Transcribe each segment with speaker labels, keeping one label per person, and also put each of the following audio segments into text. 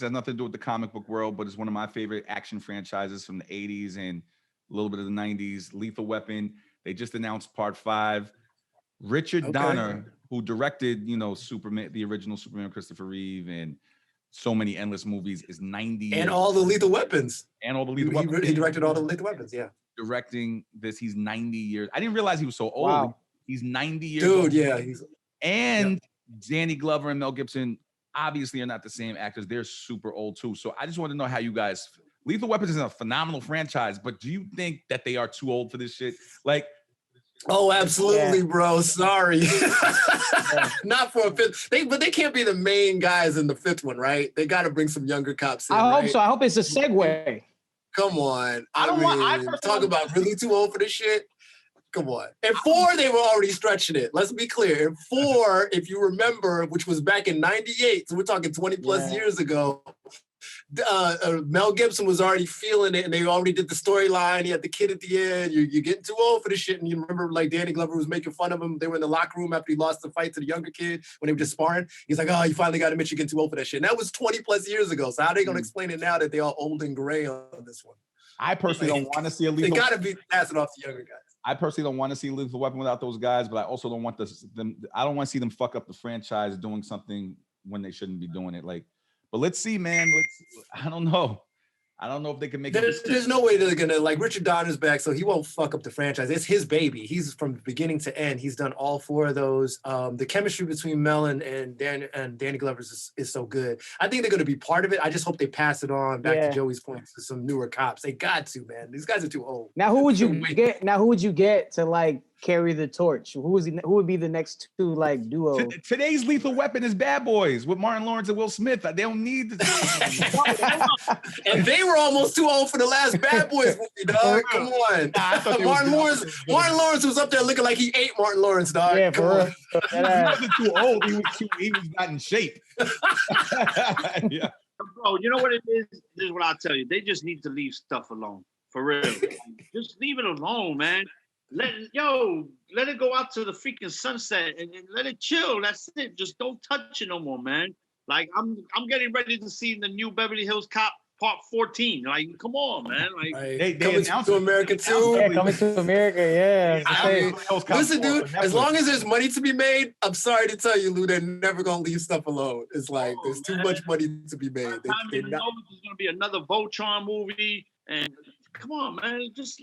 Speaker 1: has nothing to do with the comic book world, but it's one of my favorite action franchises from the 80s and a little bit of the 90s. Lethal Weapon. They just announced part 5. Richard Donner, who directed, Superman, the original Superman, Christopher Reeve, and so many endless movies, is 90
Speaker 2: and all the Lethal Weapons.
Speaker 1: And all the Lethal Weapons.
Speaker 2: He directed all the Lethal Weapons, yeah.
Speaker 1: Directing this, he's 90 years. I didn't realize he was so old.
Speaker 3: Wow.
Speaker 1: He's 90 years old.
Speaker 2: Dude, yeah.
Speaker 1: And Danny Glover and Mel Gibson obviously are not the same actors. They're super old too. So I just want to know how you guys. Lethal Weapons is a phenomenal franchise, but do you think that they are too old for this shit? Like,
Speaker 2: oh, absolutely, bro. Sorry. Not for a 5th. But they can't be the main guys in the 5th one, right? They got to bring some younger cops in.
Speaker 3: I hope so. I hope it's a segue.
Speaker 2: Come on. I mean, talk about really too old for this shit. Come on. In 4, they were already stretching it. Let's be clear. In 4, if you remember, which was back in 98, so we're talking 20 plus years ago, Mel Gibson was already feeling it, and they already did the storyline. He had the kid at the end. You're getting too old for this shit. And you remember, like, Danny Glover was making fun of him. They were in the locker room after he lost the fight to the younger kid when they were just sparring. He's like, oh, you finally got to admit you're getting too old for that shit. And that was 20 plus years ago. So how are they going to explain it now that they're all old and gray on this one?
Speaker 1: I personally don't want to see a Lethal.
Speaker 2: They got to be passing off to younger guys.
Speaker 1: I personally don't want to see Lethal Weapon without those guys, but I also don't want them. I don't want to see them fuck up the franchise doing something when they shouldn't be doing it. Like, but let's see, man. I don't know. I don't know if they can make
Speaker 2: There's no way they're gonna, like, Richard Donner's back, so he won't fuck up the franchise. It's his baby. He's from beginning to end. He's done all 4 of those. The chemistry between Mel and Danny Glover is so good. I think they're gonna be part of it. I just hope they pass it on back to Joey's point to some newer cops. They got to, man. These guys are too old.
Speaker 3: Now who would you get? Now who would you get to like carry the torch? Who would be the next 2 like duo?
Speaker 1: Today's Lethal Weapon is Bad Boys with Martin Lawrence and Will Smith. They don't need
Speaker 2: and they were almost too old for the last Bad Boys movie, dog. Come on. Martin Lawrence was up there looking like he ate Martin Lawrence, dog.
Speaker 3: Yeah,
Speaker 2: Come on.
Speaker 1: He wasn't too old. He was not in shape.
Speaker 4: Yeah. Bro, you know what it is? This is what I'll tell you. They just need to leave stuff alone. For real. Just leave it alone, man. Let it go out to the freaking sunset and let it chill. That's it. Just don't touch it no more, man. Like, I'm getting ready to see the new Beverly Hills Cop Part 14. Like, come on, man. Like,
Speaker 2: they coming to America too.
Speaker 3: Yeah, coming to America. Yeah.
Speaker 2: Listen, dude. As long as there's money to be made, I'm sorry to tell you, Lou, they're never gonna leave stuff alone. It's like there's too much money to be made.
Speaker 4: There's gonna be another Voltron movie, and come on, man. Just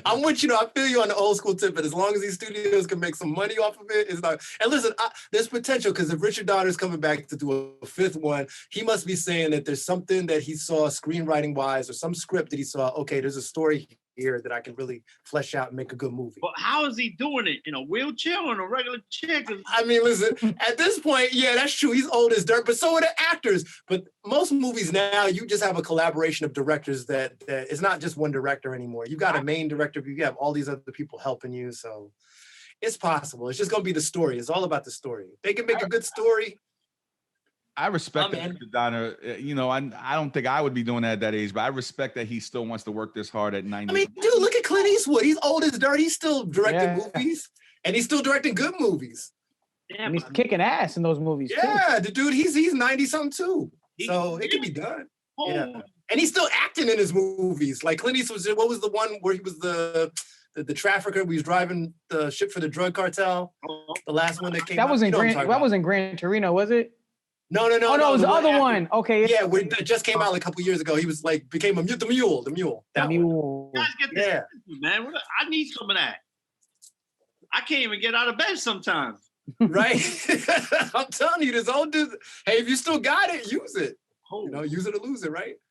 Speaker 2: I'm with you. I feel you on the old school tip, but as long as these studios can make some money off of it, it's not. And listen, there's potential, because if Richard Donner's coming back to do a 5th one, he must be saying that there's something that he saw screenwriting wise, or some script that he saw. Okay, there's a story here that I can really flesh out and make a good movie.
Speaker 4: But how is he doing it? In a wheelchair or in a regular chair?
Speaker 2: I mean, listen, at this point, yeah, that's true. He's old as dirt, but so are the actors. But most movies now, you just have a collaboration of directors that it's not just one director anymore. You got a main director, you have all these other people helping you. So it's possible. It's just going to be the story. It's all about the story. If they can make a good story.
Speaker 1: I respect Richard Donner. I don't think I would be doing that at that age, but I respect that he still wants to work this hard at 90.
Speaker 2: I mean, dude, look at Clint Eastwood. He's old as dirt. He's still directing movies, and he's still directing good movies.
Speaker 3: Yeah, and he's kicking ass in those movies.
Speaker 2: Yeah, the dude, he's 90-something too. So it can be done. Yeah. And he's still acting in his movies. Like Clint Eastwood, what was the one where he was the trafficker? He was driving the ship for the drug cartel. The last one that came out.
Speaker 3: That wasn't Gran Torino, was it?
Speaker 2: No.
Speaker 3: Oh, no, it was the other one. Okay.
Speaker 2: Yeah, it just came out like a couple years ago. He was like, became the mule.
Speaker 3: The mule.
Speaker 4: You guys get this, man. I need some of that. I can't even get out of bed sometimes.
Speaker 2: Right? I'm telling you, this old dude. Hey, if you still got it, use it. Use it or lose it, right?